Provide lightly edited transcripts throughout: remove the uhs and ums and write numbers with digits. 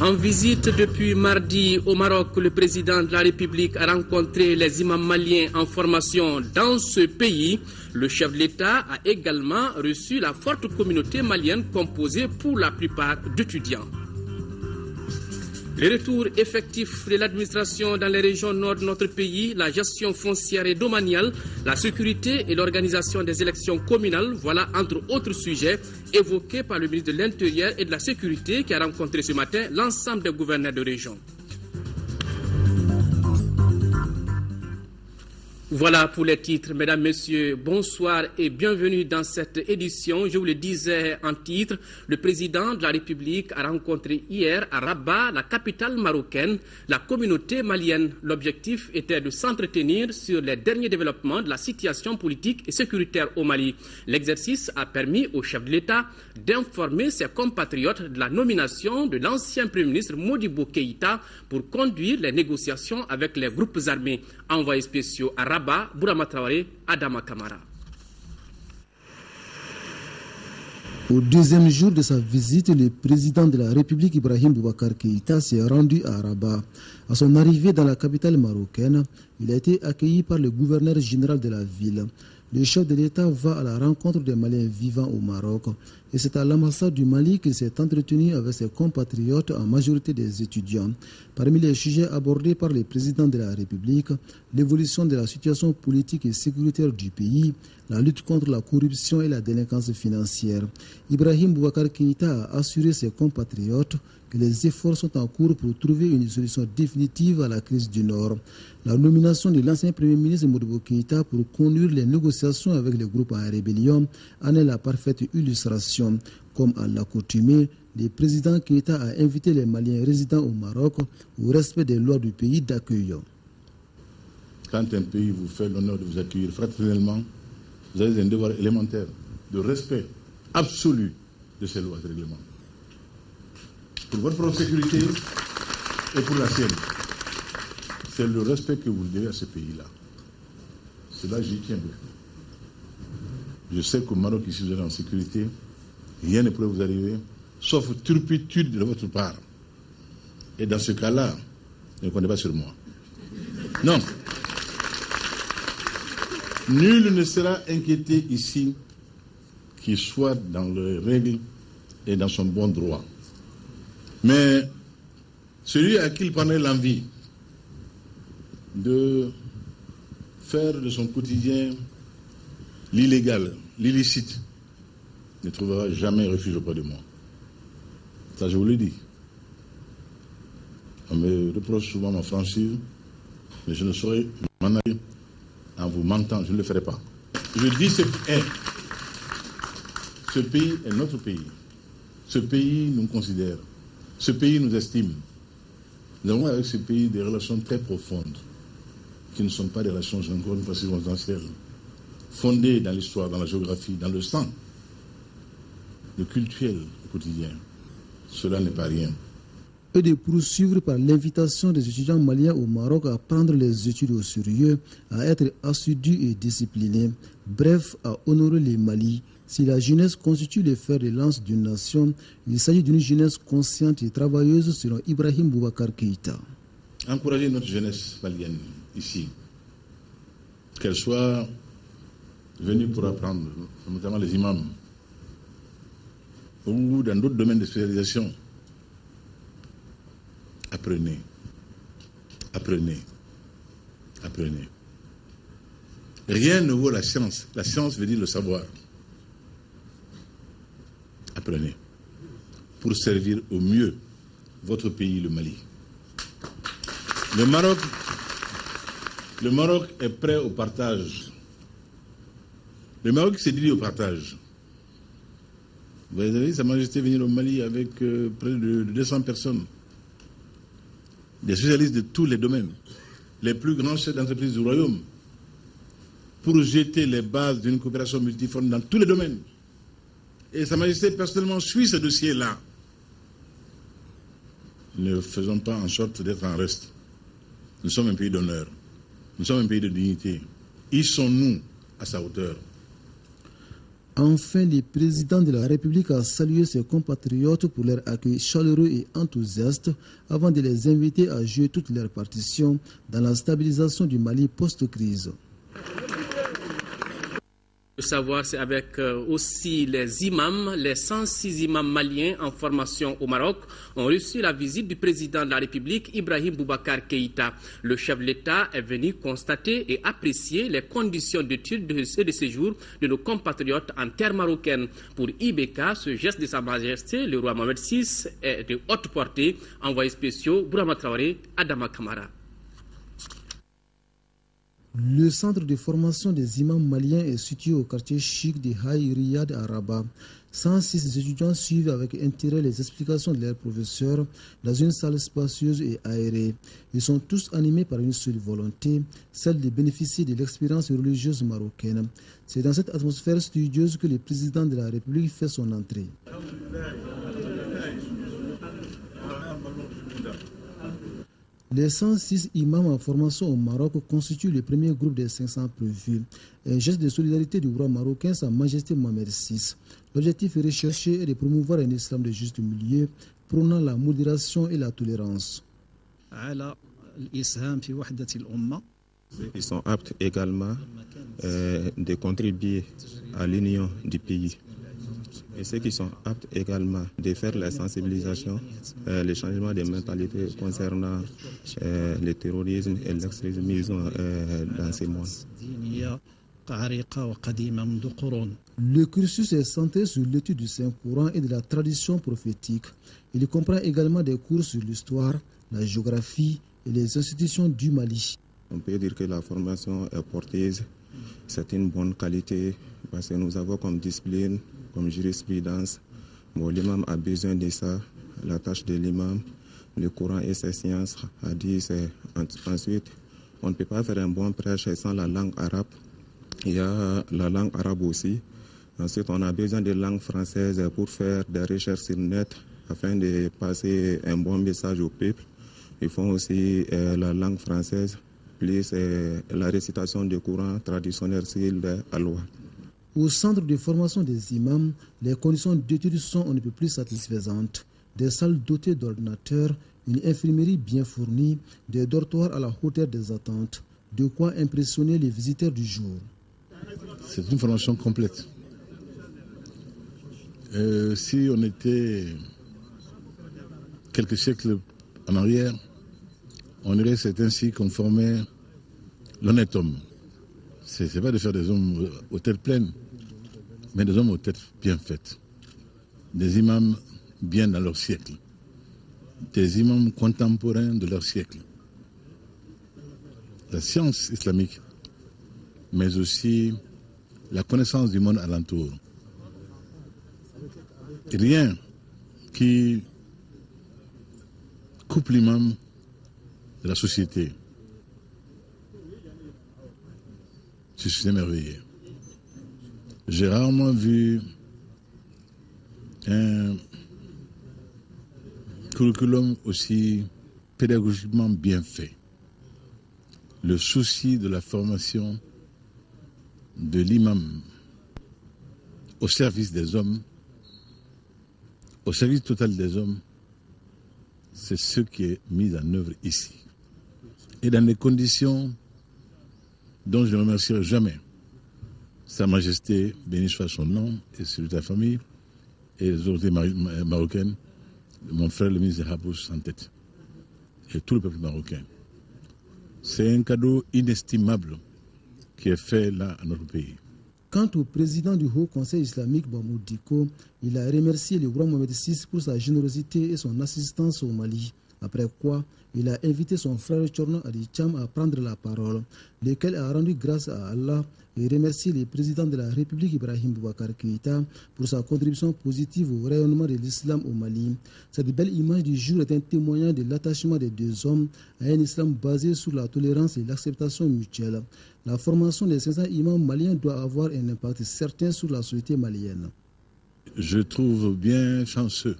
En visite depuis mardi au Maroc, le président de la République a rencontré les imams maliens en formation dans ce pays. Le chef de l'État a également reçu la forte communauté malienne composée pour la plupart d'étudiants. Le retour effectif de l'administration dans les régions nord de notre pays, la gestion foncière et domaniale, la sécurité et l'organisation des élections communales, voilà entre autres sujets évoqués par le ministre de l'Intérieur et de la Sécurité qui a rencontré ce matin l'ensemble des gouverneurs de région. Voilà pour les titres. Mesdames, Messieurs, bonsoir et bienvenue dans cette édition. Je vous le disais en titre, le président de la République a rencontré hier à Rabat, la capitale marocaine, la communauté malienne. L'objectif était de s'entretenir sur les derniers développements de la situation politique et sécuritaire au Mali. L'exercice a permis au chef de l'État d'informer ses compatriotes de la nomination de l'ancien Premier ministre Modibo Keïta pour conduire les négociations avec les groupes armés. Envoyés spéciaux à Rabat, Bourama Traoré, Adama Kamara. Au deuxième jour de sa visite, le président de la République, Ibrahim Boubacar Keïta, s'est rendu à Rabat. À son arrivée dans la capitale marocaine, il a été accueilli par le gouverneur général de la ville. Le chef de l'État va à la rencontre des Maliens vivant au Maroc. Et c'est à l'ambassade du Mali qu'il s'est entretenu avec ses compatriotes, en majorité des étudiants. Parmi les sujets abordés par le président de la République, l'évolution de la situation politique et sécuritaire du pays, la lutte contre la corruption et la délinquance financière. Ibrahim Boubacar Keïta a assuré ses compatriotes que les efforts sont en cours pour trouver une solution définitive à la crise du Nord. La nomination de l'ancien Premier ministre Modibo Keïta pour conduire les négociations avec les groupes en rébellion en est la parfaite illustration. Comme à l'accoutumée, le président Keïta a invité les Maliens résidant au Maroc au respect des lois du pays d'accueil. Quand un pays vous fait l'honneur de vous accueillir fraternellement, vous avez un devoir élémentaire de respect absolu de ces lois et règlements. Pour votre propre sécurité et pour la sienne. C'est le respect que vous devez à ce pays-là. Cela, j'y tiens beaucoup. Je sais qu'au Maroc, ici, vous êtes en sécurité. Rien ne pourrait vous arriver, sauf turpitude de votre part. Et dans ce cas-là, ne comptez pas sur moi. Non. Nul ne sera inquiété ici qu'il soit dans les règles et dans son bon droit. Mais celui à qui il prendrait l'envie de faire de son quotidien l'illégal, l'illicite, ne trouvera jamais refuge auprès de moi. Ça, je vous le dis. On me reproche souvent ma franchise, mais je ne saurais m'en aller en vous mentant, je ne le ferai pas. Je dis ce est. Ce pays est notre pays. Ce pays nous considère. Ce pays nous estime. Nous avons avec ce pays des relations très profondes, qui ne sont pas des relations, encore une fois, circonstancielles, fondées dans l'histoire, dans la géographie, dans le sang, le cultuel au quotidien. Cela n'est pas rien. Et de poursuivre par l'invitation des étudiants maliens au Maroc à prendre les études au sérieux, à être assidus et disciplinés, bref, à honorer les Mali. Si la jeunesse constitue le fer de lance d'une nation, il s'agit d'une jeunesse consciente et travailleuse selon Ibrahim Boubacar Keïta. Encourager notre jeunesse malienne ici, qu'elle soit venue pour apprendre, notamment les imams, ou dans d'autres domaines de spécialisation. Apprenez, apprenez, apprenez. Rien ne vaut la science. La science veut dire le savoir. Apprenez pour servir au mieux votre pays, le Mali. Le Maroc est prêt au partage. Le Maroc s'est dit au partage. Vous avez vu Sa Majesté venir au Mali avec près de 200 personnes. Des spécialistes de tous les domaines, les plus grands chefs d'entreprise du royaume, pour jeter les bases d'une coopération multiforme dans tous les domaines. Et Sa Majesté personnellement suit ce dossier-là. Ne faisons pas en sorte d'être en reste. Nous sommes un pays d'honneur. Nous sommes un pays de dignité. Hissons-nous à sa hauteur. Enfin, le président de la République a salué ses compatriotes pour leur accueil chaleureux et enthousiaste avant de les inviter à jouer toute leur partition dans la stabilisation du Mali post-crise. Le savoir, c'est avec aussi les imams, les 106 imams maliens en formation au Maroc ont reçu la visite du président de la République, Ibrahim Boubacar Keïta. Le chef de l'État est venu constater et apprécier les conditions d'études et de séjour de nos compatriotes en terre marocaine. Pour IBK, ce geste de Sa Majesté, le roi Mohamed VI, est de haute portée. Envoyé spéciaux, Bourama Traoré, Adama Kamara. Le centre de formation des imams maliens est situé au quartier chic de Haï Riyad à Rabat. 106 étudiants suivent avec intérêt les explications de leurs professeurs dans une salle spacieuse et aérée. Ils sont tous animés par une seule volonté, celle de bénéficier de l'expérience religieuse marocaine. C'est dans cette atmosphère studieuse que le président de la République fait son entrée. Les 106 imams en formation au Maroc constituent le premier groupe des 500 prévus. Un geste de solidarité du roi marocain, Sa Majesté Mohamed VI. L'objectif recherché est de promouvoir un islam de juste milieu, prônant la modération et la tolérance. Ils sont aptes également de contribuer à l'union du pays. Et ceux qui sont aptes également de faire la sensibilisation, le changement de mentalité concernant le terrorisme et l'extrémisme dans ces mois. Le cursus est centré sur l'étude du Saint-Coran et de la tradition prophétique. Il comprend également des cours sur l'histoire, la géographie et les institutions du Mali. On peut dire que la formation est porteuse, c'est une bonne qualité parce que nous avons comme discipline, comme jurisprudence, l'imam a besoin de ça, la tâche de l'imam, le Coran et ses sciences, hadith. Ensuite, on ne peut pas faire un bon prêche sans la langue arabe. Il y a la langue arabe aussi. Ensuite, on a besoin de langue française pour faire des recherches sur net afin de passer un bon message au peuple. Ils font aussi la langue française, plus la récitation du Coran traditionnel sur l'Alwa. Au centre de formation des imams, les conditions d'études sont on ne peut plus satisfaisantes. Des salles dotées d'ordinateurs, une infirmerie bien fournie, des dortoirs à la hauteur des attentes. De quoi impressionner les visiteurs du jour. C'est une formation complète. Si on était quelques siècles en arrière, on dirait que c'est ainsi qu'on formait l'honnête homme. C'est pas de faire des hommes aux têtes pleines, mais des hommes aux têtes bien faites. Des imams bien dans leur siècle. Des imams contemporains de leur siècle. La science islamique, mais aussi la connaissance du monde alentour. Rien qui coupe l'imam de la société. Je suis émerveillé. J'ai rarement vu un curriculum aussi pédagogiquement bien fait. Le souci de la formation de l'imam au service des hommes, au service total des hommes, c'est ce qui est mis en œuvre ici. Et dans des conditions dont je ne remercierai jamais Sa Majesté, béni soit son nom, et celui de sa famille, et les autorités marocaines, mon frère le ministre des Habous en tête, et tout le peuple marocain. C'est un cadeau inestimable qui est fait là à notre pays. Quant au président du Haut Conseil islamique, Mahmoud Diko, il a remercié le roi Mohamed VI pour sa générosité et son assistance au Mali. Après quoi, il a invité son frère Tchorno Adicham à prendre la parole, lequel a rendu grâce à Allah et remercié le président de la République Ibrahim Boubacar Keïta pour sa contribution positive au rayonnement de l'islam au Mali. Cette belle image du jour est un témoignage de l'attachement des deux hommes à un islam basé sur la tolérance et l'acceptation mutuelle. La formation des 500 imams maliens doit avoir un impact certain sur la société malienne. Je trouve bien chanceux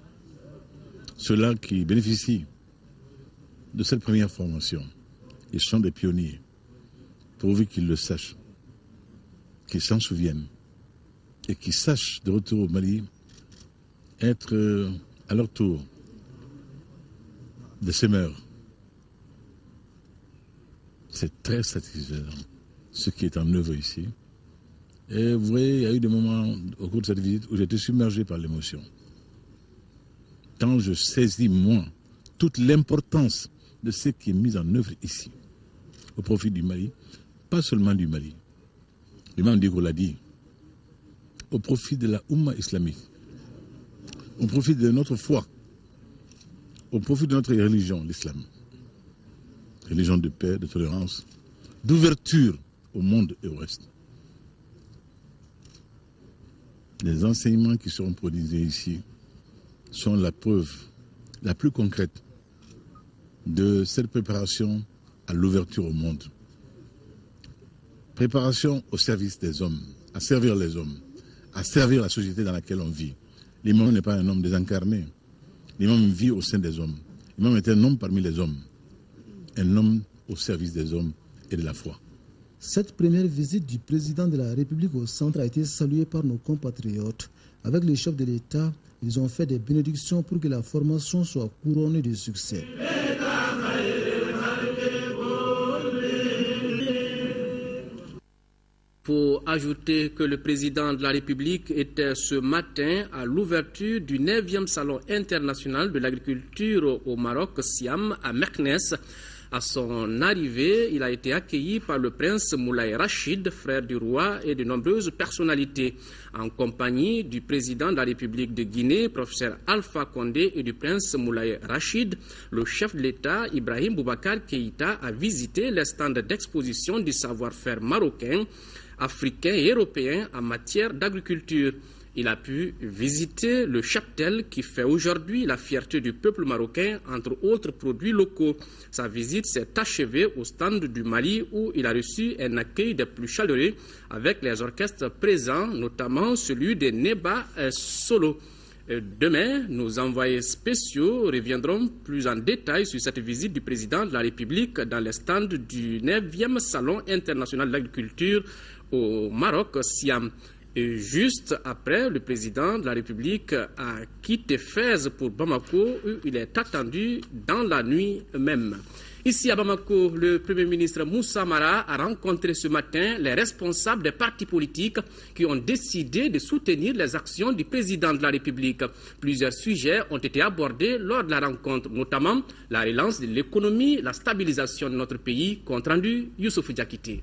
ceux-là qui bénéficient de cette première formation. Ils sont des pionniers, pourvu qu'ils le sachent, qu'ils s'en souviennent et qui sachent de retour au Mali être à leur tour des semeurs. C'est très satisfaisant ce qui est en œuvre ici. Et vous voyez, il y a eu des moments au cours de cette visite où j'étais submergé par l'émotion. Quand je saisis, moi, toute l'importance de ce qui est mis en œuvre ici, au profit du Mali, pas seulement du Mali. L'imam Diko l'a dit, au profit de la Oumma islamique, au profit de notre foi, au profit de notre religion, l'islam. Religion de paix, de tolérance, d'ouverture au monde et au reste. Les enseignements qui seront prodigués ici sont la preuve la plus concrète de cette préparation à l'ouverture au monde. Préparation au service des hommes, à servir les hommes, à servir la société dans laquelle on vit. L'imam n'est pas un homme désincarné. L'imam vit au sein des hommes. L'imam est un homme parmi les hommes. Un homme au service des hommes et de la foi. Cette première visite du président de la République au centre a été saluée par nos compatriotes. Avec les chefs de l'État, ils ont fait des bénédictions pour que la formation soit couronnée de succès. Il faut ajouter que le président de la République était ce matin à l'ouverture du 9e Salon international de l'agriculture au Maroc, Siam, à Meknès. À son arrivée, il a été accueilli par le prince Moulay Rachid, frère du roi, et de nombreuses personnalités, en compagnie du président de la République de Guinée, professeur Alpha Condé, et du prince Moulay Rachid. Le chef de l'État, Ibrahim Boubacar Keïta, a visité les stands d'exposition du savoir-faire marocain, africain et européen en matière d'agriculture. Il a pu visiter le cheptel qui fait aujourd'hui la fierté du peuple marocain, entre autres produits locaux. Sa visite s'est achevée au stand du Mali où il a reçu un accueil des plus chaleureux avec les orchestres présents, notamment celui de Neba Solo. Demain, nos envoyés spéciaux reviendront plus en détail sur cette visite du président de la République dans les stands du 9e Salon international de l'agriculture au Maroc, Siam. Et juste après, le président de la République a quitté Fès pour Bamako, où il est attendu dans la nuit même. Ici à Bamako, le Premier ministre Moussa Mara a rencontré ce matin les responsables des partis politiques qui ont décidé de soutenir les actions du président de la République. Plusieurs sujets ont été abordés lors de la rencontre, notamment la relance de l'économie, la stabilisation de notre pays. Compte rendu, Youssouf Diakité.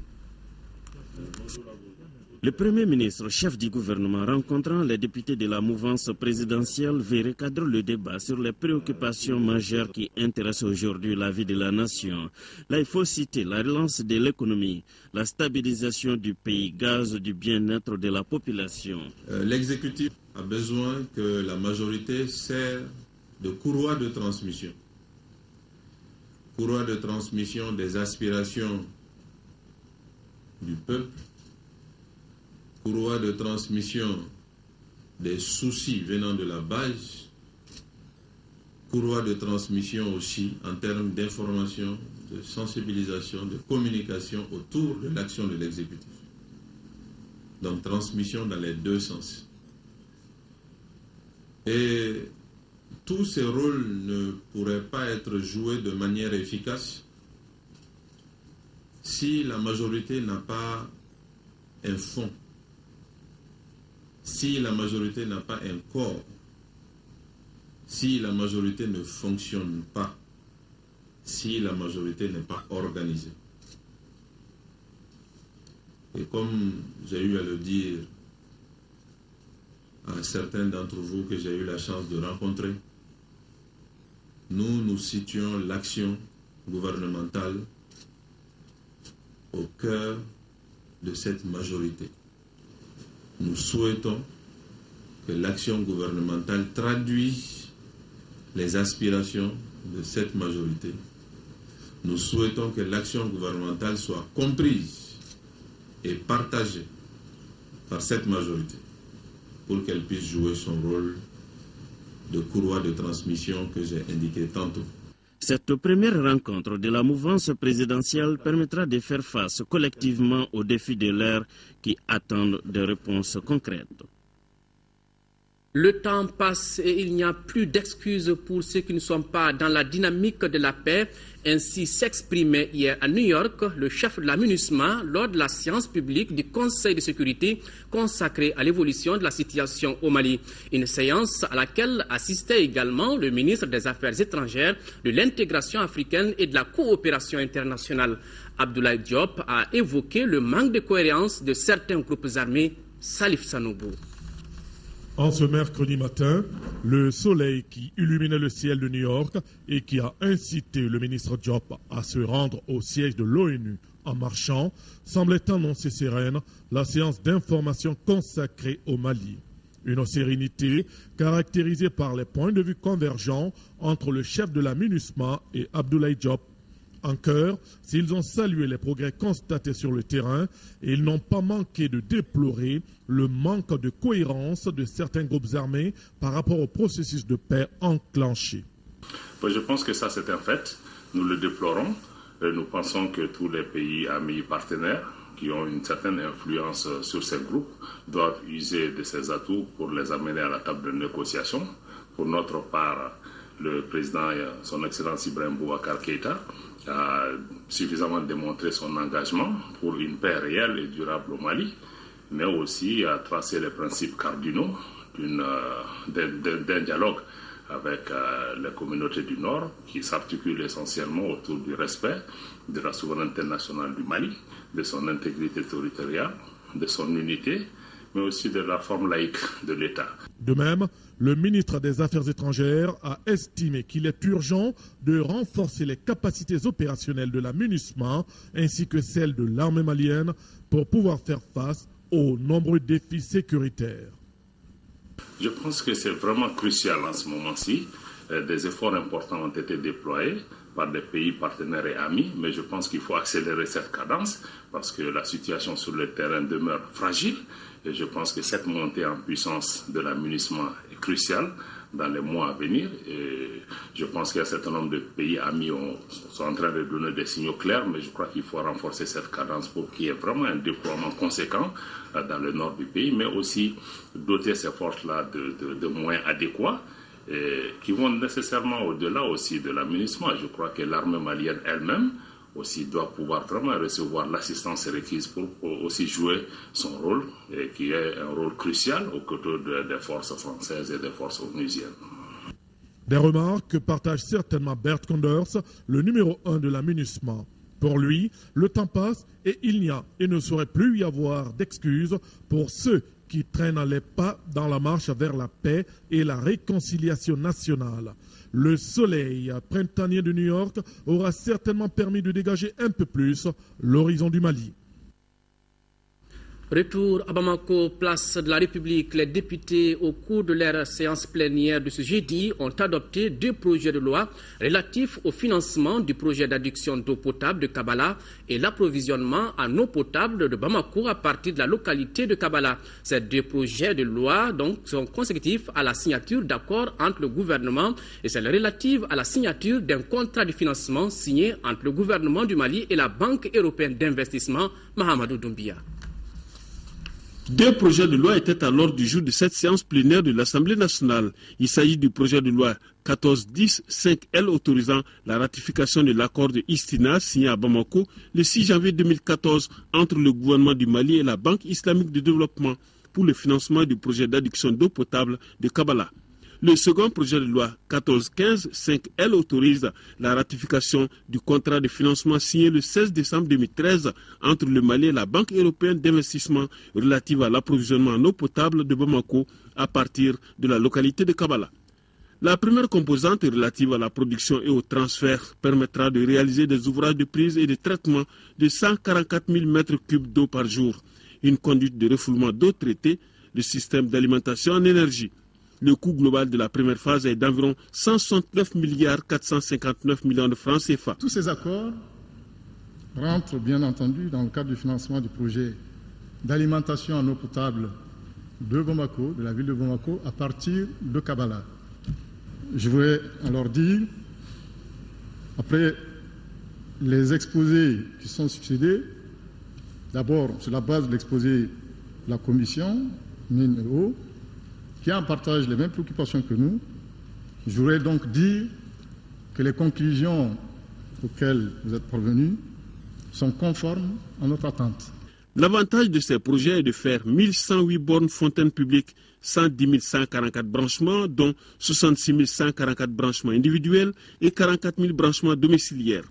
Le Premier ministre, chef du gouvernement, rencontrant les députés de la mouvance présidentielle, veut recadrer le débat sur les préoccupations majeures qui intéressent aujourd'hui la vie de la nation. Là, il faut citer la relance de l'économie, la stabilisation du pays, gaz du bien-être de la population. L'exécutif a besoin que la majorité sert de courroie de transmission. Courroie de transmission des aspirations du peuple, courroie de transmission des soucis venant de la base, courroie de transmission aussi en termes d'information, de sensibilisation, de communication autour de l'action de l'exécutif. Donc transmission dans les deux sens. Et tous ces rôles ne pourraient pas être joués de manière efficace si la majorité n'a pas un fond, si la majorité n'a pas un corps, si la majorité ne fonctionne pas, si la majorité n'est pas organisée. Et comme j'ai eu à le dire à certains d'entre vous que j'ai eu la chance de rencontrer, nous situons l'action gouvernementale au cœur de cette majorité. Nous souhaitons que l'action gouvernementale traduise les aspirations de cette majorité. Nous souhaitons que l'action gouvernementale soit comprise et partagée par cette majorité pour qu'elle puisse jouer son rôle de courroie de transmission que j'ai indiqué tantôt. Cette première rencontre de la mouvance présidentielle permettra de faire face collectivement aux défis de l'ère qui attendent des réponses concrètes. Le temps passe et il n'y a plus d'excuses pour ceux qui ne sont pas dans la dynamique de la paix. Ainsi s'exprimait hier à New York le chef de la MINUSMA lors de la séance publique du Conseil de sécurité consacrée à l'évolution de la situation au Mali. Une séance à laquelle assistait également le ministre des Affaires étrangères, de l'intégration africaine et de la coopération internationale. Abdoulaye Diop a évoqué le manque de cohérence de certains groupes armés. Salif Sanoubou. En ce mercredi matin, le soleil qui illuminait le ciel de New York et qui a incité le ministre Diop à se rendre au siège de l'ONU en marchant semblait annoncer sereine la séance d'information consacrée au Mali. Une sérénité caractérisée par les points de vue convergents entre le chef de la MINUSMA et Abdoulaye Diop. En chœur, s'ils ont salué les progrès constatés sur le terrain, ils n'ont pas manqué de déplorer le manque de cohérence de certains groupes armés par rapport au processus de paix enclenché. Je pense que ça c'est un fait, nous le déplorons. Nous pensons que tous les pays amis partenaires qui ont une certaine influence sur ces groupes doivent user de ces atouts pour les amener à la table de négociation. Pour notre part, le président, son Excellence Ibrahim Boubacar Keïta, a suffisamment démontré son engagement pour une paix réelle et durable au Mali, mais aussi a tracé les principes cardinaux d'un dialogue avec les communautés du Nord qui s'articulent essentiellement autour du respect de la souveraineté nationale du Mali, de son intégrité territoriale, de son unité, mais aussi de la forme laïque de l'État. De même, le ministre des Affaires étrangères a estimé qu'il est urgent de renforcer les capacités opérationnelles de la MINUSMA ainsi que celles de l'armée malienne pour pouvoir faire face aux nombreux défis sécuritaires. Je pense que c'est vraiment crucial en ce moment-ci. Des efforts importants ont été déployés par des pays partenaires et amis, mais je pense qu'il faut accélérer cette cadence parce que la situation sur le terrain demeure fragile. Et je pense que cette montée en puissance de la MINUSMA est cruciale dans les mois à venir. Et je pense qu'un certain nombre de pays amis sont en train de donner des signaux clairs, mais je crois qu'il faut renforcer cette cadence pour qu'il y ait vraiment un déploiement conséquent dans le nord du pays, mais aussi doter ces forces-là de moyens adéquats qui vont nécessairement au-delà aussi de la MINUSMA. Je crois que l'armée malienne elle-même aussi doit pouvoir vraiment recevoir l'assistance requise pour aussi jouer son rôle, et qui est un rôle crucial aux côtés des forces françaises et des forces onusiennes. Des remarques que partage certainement Bert Koenders, le numéro 1 de la MINUSMA. Pour lui, le temps passe et il n'y a et ne saurait plus y avoir d'excuses pour ceux qui traînent les pas dans la marche vers la paix et la réconciliation nationale. Le soleil printanier de New York aura certainement permis de dégager un peu plus l'horizon du Mali. Retour à Bamako, place de la République. Les députés, au cours de leur séance plénière de ce jeudi, ont adopté 2 projets de loi relatifs au financement du projet d'adduction d'eau potable de Kabala et l'approvisionnement en eau potable de Bamako à partir de la localité de Kabala. Ces 2 projets de loi donc, sont consécutifs à la signature d'accords entre le gouvernement et celle relative à la signature d'un contrat de financement signé entre le gouvernement du Mali et la Banque européenne d'investissement, Mahamadou Doumbia. 2 projets de loi étaient à l'ordre du jour de cette séance plénière de l'Assemblée nationale. Il s'agit du projet de loi 1410-5L autorisant la ratification de l'accord de Istina signé à Bamako le 6 janvier 2014 entre le gouvernement du Mali et la Banque islamique de développement pour le financement du projet d'adduction d'eau potable de Kabala. Le second projet de loi 1415-5L autorise la ratification du contrat de financement signé le 16 décembre 2013 entre le Mali et la Banque européenne d'investissement relative à l'approvisionnement en eau potable de Bamako à partir de la localité de Kabala. La première composante relative à la production et au transfert permettra de réaliser des ouvrages de prise et de traitement de 144 000 m3 d'eau par jour, une conduite de refoulement d'eau traitée, le système d'alimentation en énergie. Le coût global de la première phase est d'environ 169 459 millions de francs CFA. Tous ces accords rentrent bien entendu dans le cadre du financement du projet d'alimentation en eau potable de Bamako, de la ville de Bamako, à partir de Kabala. Je voudrais alors dire Après les exposés qui sont succédés, d'abord sur la base de l'exposé de la commission mine et eau, qui en partage les mêmes préoccupations que nous, je voudrais donc dire que les conclusions auxquelles vous êtes parvenus sont conformes à notre attente. L'avantage de ces projets est de faire 1108 bornes fontaines publiques, 110 144 branchements, dont 66 144 branchements individuels et 44 000 branchements domiciliaires.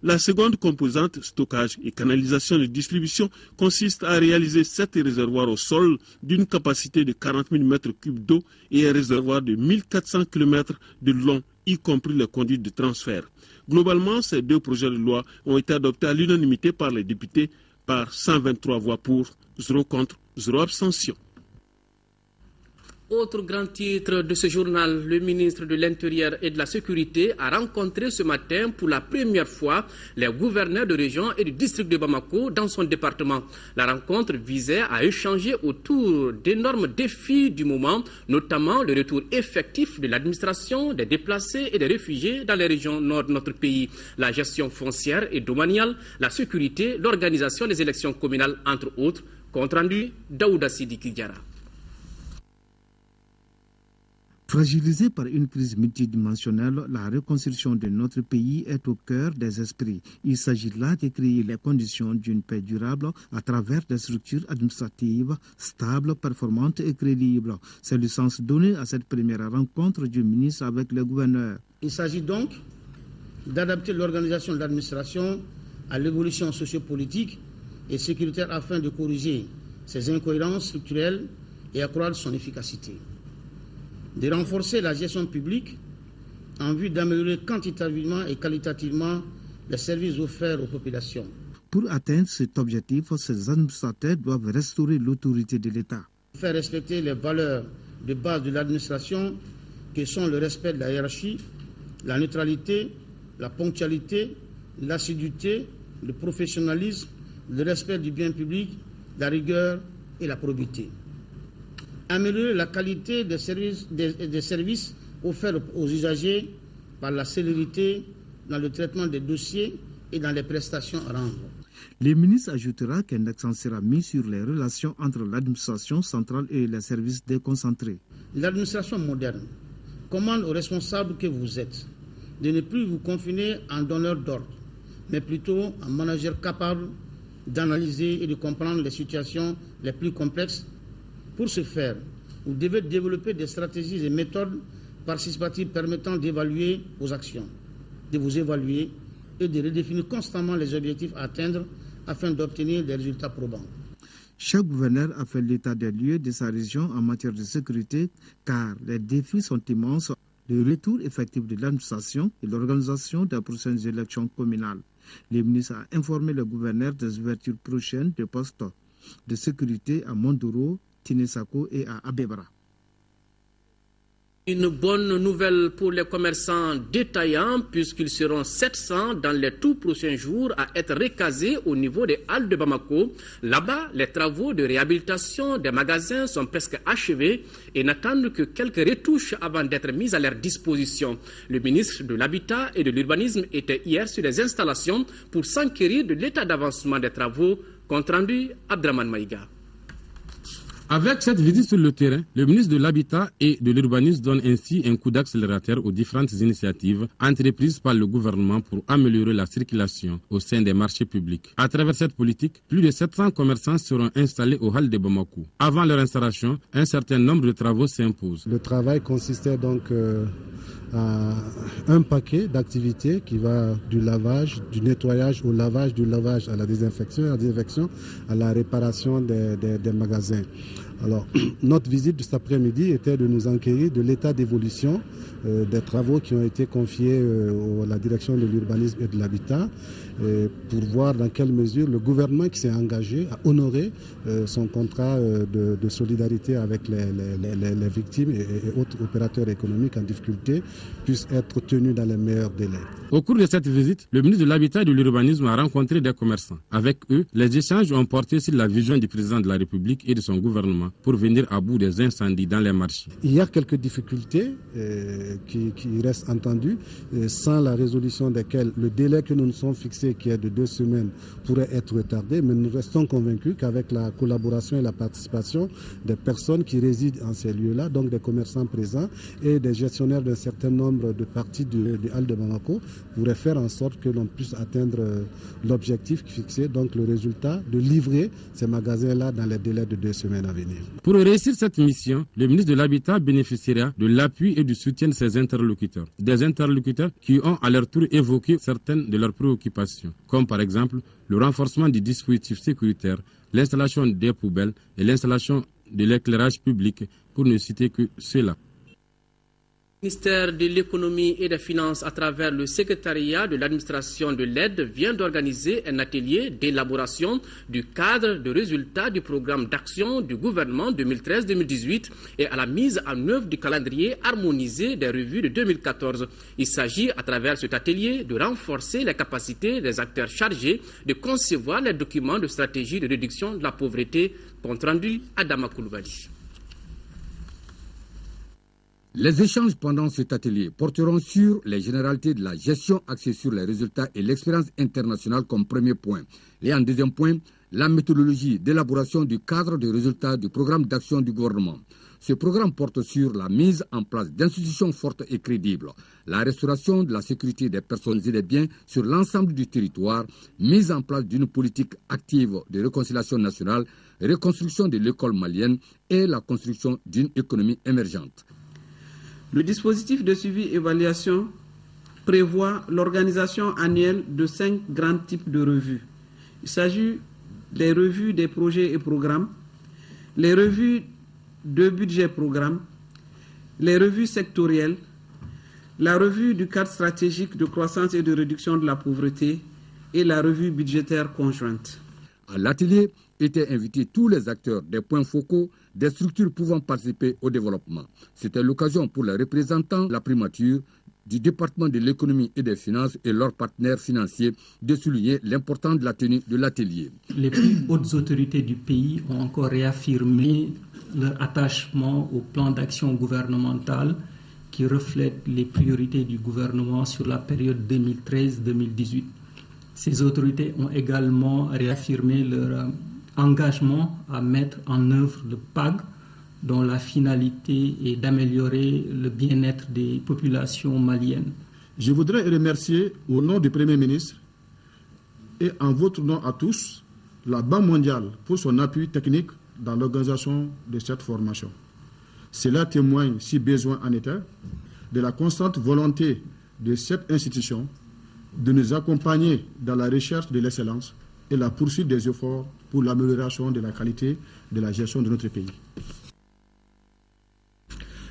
La seconde composante, stockage et canalisation de distribution, consiste à réaliser 7 réservoirs au sol d'une capacité de 40 000 m3 d'eau et un réservoir de 1400 km de long, y compris les conduites de transfert. Globalement, ces deux projets de loi ont été adoptés à l'unanimité par les députés par 123 voix pour, 0 contre, 0 abstention. Autre grand titre de ce journal, le ministre de l'Intérieur et de la Sécurité a rencontré ce matin pour la première fois les gouverneurs de région et du district de Bamako dans son département. La rencontre visait à échanger autour d'énormes défis du moment, notamment le retour effectif de l'administration, des déplacés et des réfugiés dans les régions nord de notre pays, la gestion foncière et domaniale, la sécurité, l'organisation des élections communales, entre autres. Compte rendu, Daouda Sidiki Diarra. Fragilisée par une crise multidimensionnelle, la reconstruction de notre pays est au cœur des esprits. Il s'agit là de créer les conditions d'une paix durable à travers des structures administratives stables, performantes et crédibles. C'est le sens donné à cette première rencontre du ministre avec les gouverneurs. Il s'agit donc d'adapter l'organisation de l'administration à l'évolution sociopolitique et sécuritaire afin de corriger ses incohérences structurelles et accroître son efficacité. De renforcer la gestion publique en vue d'améliorer quantitativement et qualitativement les services offerts aux populations. Pour atteindre cet objectif, ces administrateurs doivent restaurer l'autorité de l'État. Faire respecter les valeurs de base de l'administration que sont le respect de la hiérarchie, la neutralité, la ponctualité, l'assiduité, le professionnalisme, le respect du bien public, la rigueur et la probité. Améliorer la qualité des services offerts aux usagers par la célérité dans le traitement des dossiers et dans les prestations à rendre. Le ministre ajoutera qu'un accent sera mis sur les relations entre l'administration centrale et les services déconcentrés. L'administration moderne commande aux responsables que vous êtes de ne plus vous confiner en donneur d'ordre, mais plutôt en manager capable d'analyser et de comprendre les situations les plus complexes. Pour ce faire, vous devez développer des stratégies et méthodes participatives permettant d'évaluer vos actions, de vous évaluer et de redéfinir constamment les objectifs à atteindre afin d'obtenir des résultats probants. Chaque gouverneur a fait l'état des lieux de sa région en matière de sécurité car les défis sont immenses. Le retour effectif de l'administration et l'organisation des prochaines élections communales. Le ministre a informé le gouverneur des ouvertures prochaines de postes de sécurité à Mondoro, Tinesako et à Abebra. Une bonne nouvelle pour les commerçants détaillants puisqu'ils seront 700 dans les tout prochains jours à être recasés au niveau des halles de Bamako. Là-bas, les travaux de réhabilitation des magasins sont presque achevés et n'attendent que quelques retouches avant d'être mis à leur disposition. Le ministre de l'Habitat et de l'Urbanisme était hier sur les installations pour s'enquérir de l'état d'avancement des travaux. Compte rendu, Abdraman Maïga. Avec cette visite sur le terrain, le ministre de l'Habitat et de l'Urbanisme donne ainsi un coup d'accélérateur aux différentes initiatives entreprises par le gouvernement pour améliorer la circulation au sein des marchés publics. À travers cette politique, plus de 700 commerçants seront installés aux halles de Bamako. Avant leur installation, un certain nombre de travaux s'imposent. Le travail consistait donc à un paquet d'activités qui va du lavage, du nettoyage au lavage, du lavage à la désinfection, à la réparation des magasins. Alors, notre visite de cet après-midi était de nous enquérir de l'état d'évolution des travaux qui ont été confiés à la direction de l'urbanisme et de l'habitat pour voir dans quelle mesure le gouvernement qui s'est engagé à honorer son contrat de solidarité avec les victimes et autres opérateurs économiques en difficulté puisse être tenu dans les meilleurs délais. Au cours de cette visite, le ministre de l'Habitat et de l'Urbanisme a rencontré des commerçants. Avec eux, les échanges ont porté sur la vision du président de la République et de son gouvernement gouvernement pour venir à bout des incendies dans les marchés. Il y a quelques difficultés qui restent entendues, sans la résolution desquelles le délai que nous nous sommes fixés, qui est de 2 semaines, pourrait être retardé, mais nous restons convaincus qu'avec la collaboration et la participation des personnes qui résident en ces lieux-là, donc des commerçants présents et des gestionnaires d'un certain nombre de parties du hall de Bamako, pourrait faire en sorte que l'on puisse atteindre l'objectif fixé, donc le résultat de livrer ces magasins-là dans les délais de 2 semaines à venir. Pour réussir cette mission, le ministre de l'Habitat bénéficiera de l'appui et du soutien de ses interlocuteurs. Des interlocuteurs qui ont à leur tour évoqué certaines de leurs préoccupations, comme par exemple le renforcement du dispositif sécuritaire, l'installation des poubelles et l'installation de l'éclairage public, pour ne citer que cela. Le ministère de l'économie et des finances, à travers le secrétariat de l'administration de l'aide, vient d'organiser un atelier d'élaboration du cadre de résultats du programme d'action du gouvernement 2013-2018 et à la mise en œuvre du calendrier harmonisé des revues de 2014. Il s'agit, à travers cet atelier, de renforcer les capacités des acteurs chargés de concevoir les documents de stratégie de réduction de la pauvreté. Compte rendu Adama Koulibaly. Les échanges pendant cet atelier porteront sur les généralités de la gestion axée sur les résultats et l'expérience internationale comme premier point. Et en deuxième point, la méthodologie d'élaboration du cadre de résultats du programme d'action du gouvernement. Ce programme porte sur la mise en place d'institutions fortes et crédibles, la restauration de la sécurité des personnes et des biens sur l'ensemble du territoire, mise en place d'une politique active de réconciliation nationale, reconstruction de l'école malienne et la construction d'une économie émergente. Le dispositif de suivi-évaluation prévoit l'organisation annuelle de 5 grands types de revues. Il s'agit des revues des projets et programmes, les revues de budget-programme, les revues sectorielles, la revue du cadre stratégique de croissance et de réduction de la pauvreté et la revue budgétaire conjointe. À l'atelier étaient invités tous les acteurs des points focaux des structures pouvant participer au développement. C'était l'occasion pour les représentants de la primature, du département de l'économie et des finances et leurs partenaires financiers de souligner l'importance de la tenue de l'atelier. Les plus hautes autorités du pays ont encore réaffirmé leur attachement au plan d'action gouvernemental qui reflète les priorités du gouvernement sur la période 2013-2018. Ces autorités ont également réaffirmé leur engagement à mettre en œuvre le PAG, dont la finalité est d'améliorer le bien-être des populations maliennes. Je voudrais remercier au nom du Premier ministre et en votre nom à tous la Banque mondiale pour son appui technique dans l'organisation de cette formation. Cela témoigne, si besoin en était, de la constante volonté de cette institution de nous accompagner dans la recherche de l'excellence et la poursuite des efforts pour l'amélioration de la qualité de la gestion de notre pays.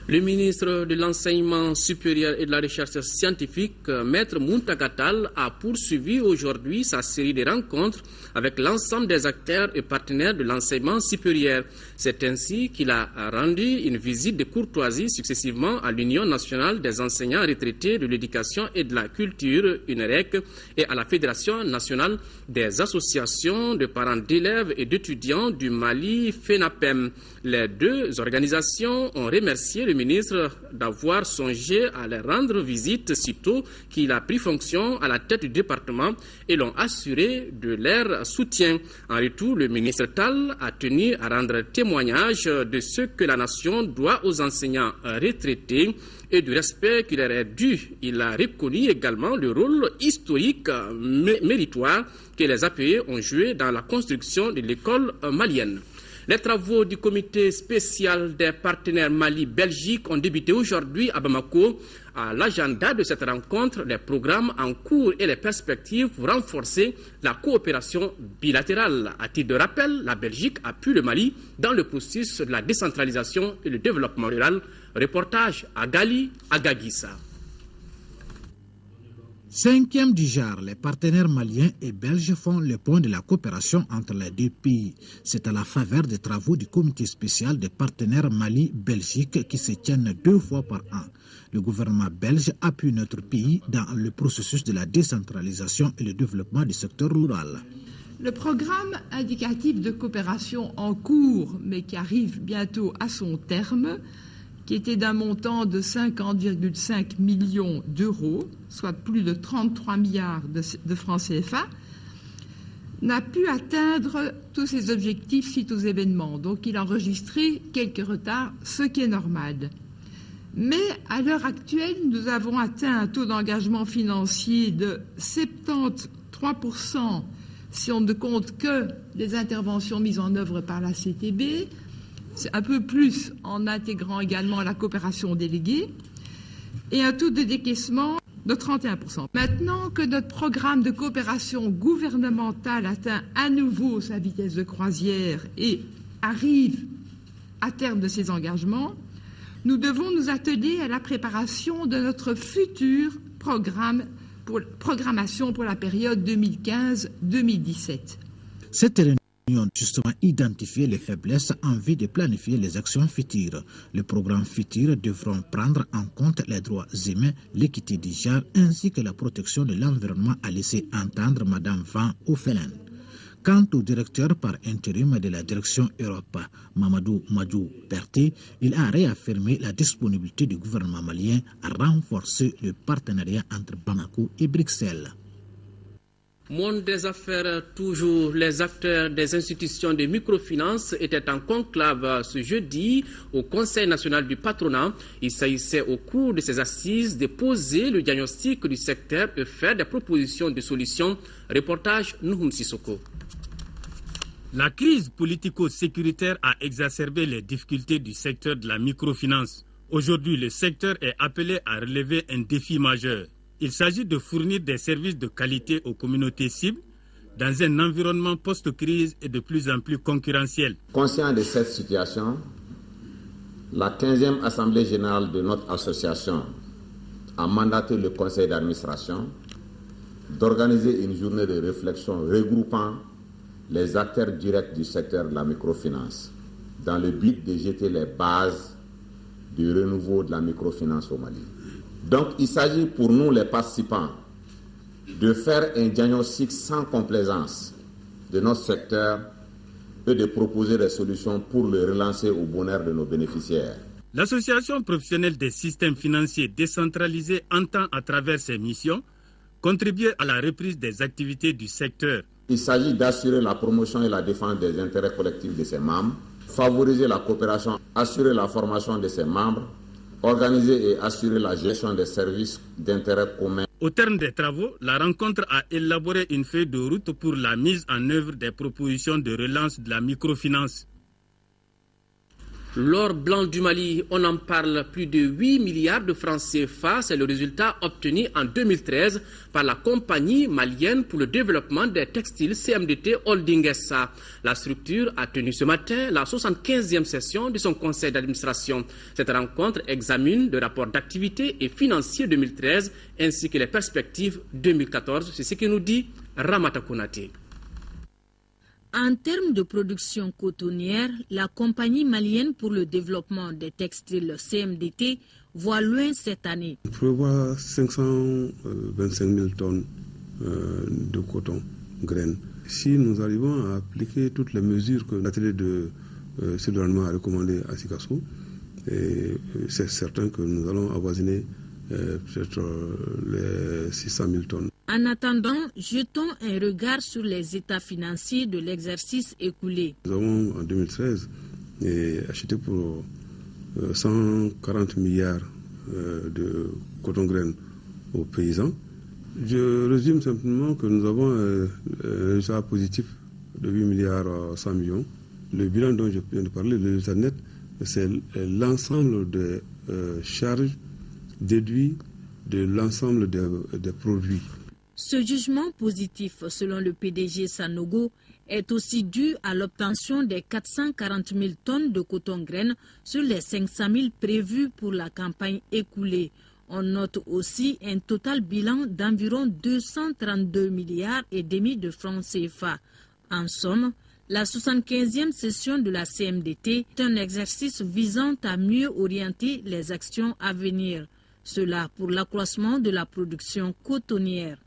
Le ministre de l'Enseignement supérieur et de la Recherche scientifique, Maître Muntagatal, a poursuivi aujourd'hui sa série de rencontres avec l'ensemble des acteurs et partenaires de l'enseignement supérieur. C'est ainsi qu'il a rendu une visite de courtoisie successivement à l'Union nationale des enseignants retraités de l'éducation et de la culture, UNEREC, et à la Fédération nationale des associations de parents d'élèves et d'étudiants du Mali, FENAPEM. Les deux organisations ont remercié le ministre d'avoir songé à leur rendre visite sitôt qu'il a pris fonction à la tête du département et l'ont assuré de leur soutien. En retour, le ministre Tal a tenu à rendre témoignage de ce que la nation doit aux enseignants retraités et du respect qui leur est dû. Il a reconnu également le rôle historique méritoire que les APE ont joué dans la construction de l'école malienne. Les travaux du comité spécial des partenaires Mali-Belgique ont débuté aujourd'hui à Bamako. À l'agenda de cette rencontre, les programmes en cours et les perspectives pour renforcer la coopération bilatérale. À titre de rappel, la Belgique appuie le Mali dans le processus de la décentralisation et le développement rural. Reportage à Gali, à Gagissa. 5e du genre, les partenaires maliens et belges font le point de la coopération entre les deux pays. C'est à la faveur des travaux du comité spécial des partenaires Mali-Belgique qui se tiennent 2 fois par an. Le gouvernement belge appuie notre pays dans le processus de la décentralisation et le développement du secteur rural. Le programme indicatif de coopération en cours, mais qui arrive bientôt à son terme, qui était d'un montant de 50,5 millions d'euros, soit plus de 33 milliards de francs CFA, n'a pu atteindre tous ses objectifs suite aux événements. Donc il a enregistré quelques retards, ce qui est normal. Mais à l'heure actuelle, nous avons atteint un taux d'engagement financier de 73% si on ne compte que les interventions mises en œuvre par la CTB, c'est un peu plus en intégrant également la coopération déléguée, et un taux de décaissement de 31%. Maintenant que notre programme de coopération gouvernementale atteint à nouveau sa vitesse de croisière et arrive à terme de ses engagements, nous devons nous atteler à la préparation de notre futur programmation pour la période 2015-2017. Cette réunion a justement identifié les faiblesses en vue de planifier les actions futures. Les programmes futurs devront prendre en compte les droits humains, l'équité du genre ainsi que la protection de l'environnement, a laissé entendre Mme Van Oefelen. Quant au directeur par intérim de la direction Europe, Mamadou Madjou Berté, il a réaffirmé la disponibilité du gouvernement malien à renforcer le partenariat entre Bamako et Bruxelles. Monde des affaires, toujours les acteurs des institutions de microfinance étaient en conclave ce jeudi au Conseil national du patronat. Il s'agissait au cours de ces assises de poser le diagnostic du secteur et faire des propositions de solutions. Reportage Nouhoum Sissoko. La crise politico-sécuritaire a exacerbé les difficultés du secteur de la microfinance. Aujourd'hui, le secteur est appelé à relever un défi majeur. Il s'agit de fournir des services de qualité aux communautés cibles dans un environnement post-crise et de plus en plus concurrentiel. Conscient de cette situation, la 15e Assemblée générale de notre association a mandaté le conseil d'administration d'organiser une journée de réflexion regroupant les acteurs directs du secteur de la microfinance, dans le but de jeter les bases du renouveau de la microfinance au Mali. Donc, il s'agit pour nous, les participants, de faire un diagnostic sans complaisance de notre secteur et de proposer des solutions pour le relancer au bonheur de nos bénéficiaires. L'Association professionnelle des systèmes financiers décentralisés entend, à travers ses missions, contribuer à la reprise des activités du secteur. Il s'agit d'assurer la promotion et la défense des intérêts collectifs de ses membres, favoriser la coopération, assurer la formation de ses membres, organiser et assurer la gestion des services d'intérêt commun. Au terme des travaux, la rencontre a élaboré une feuille de route pour la mise en œuvre des propositions de relance de la microfinance. L'or blanc du Mali, on en parle, plus de 8 milliards de francs CFA, c'est le résultat obtenu en 2013 par la compagnie malienne pour le développement des textiles CMDT Holding SA. La structure a tenu ce matin la 75e session de son conseil d'administration. Cette rencontre examine le rapport d'activité et financier 2013 ainsi que les perspectives 2014. C'est ce que nous dit Ramata Konate. En termes de production cotonnière, la compagnie malienne pour le développement des textiles CMDT voit loin cette année. On prévoit 525 000 tonnes de coton graines. Si nous arrivons à appliquer toutes les mesures que l'atelier de Sud-Rendement a recommandées à Sikasso, c'est certain que nous allons avoisiner peut-être les 600 000 tonnes. En attendant, jetons un regard sur les états financiers de l'exercice écoulé. Nous avons en 2013 acheté pour 140 milliards de coton-graines aux paysans. Je résume simplement que nous avons un résultat positif de 8 milliards 100 millions. Le bilan dont je viens de parler, le résultat net, c'est l'ensemble des charges déduites de l'ensemble des produits. Ce jugement positif, selon le PDG Sanogo, est aussi dû à l'obtention des 440 000 tonnes de coton-graines sur les 500 000 prévus pour la campagne écoulée. On note aussi un total bilan d'environ 232 milliards et demi de francs CFA. En somme, la 75e session de la CMDT est un exercice visant à mieux orienter les actions à venir. Cela pour l'accroissement de la production cotonnière.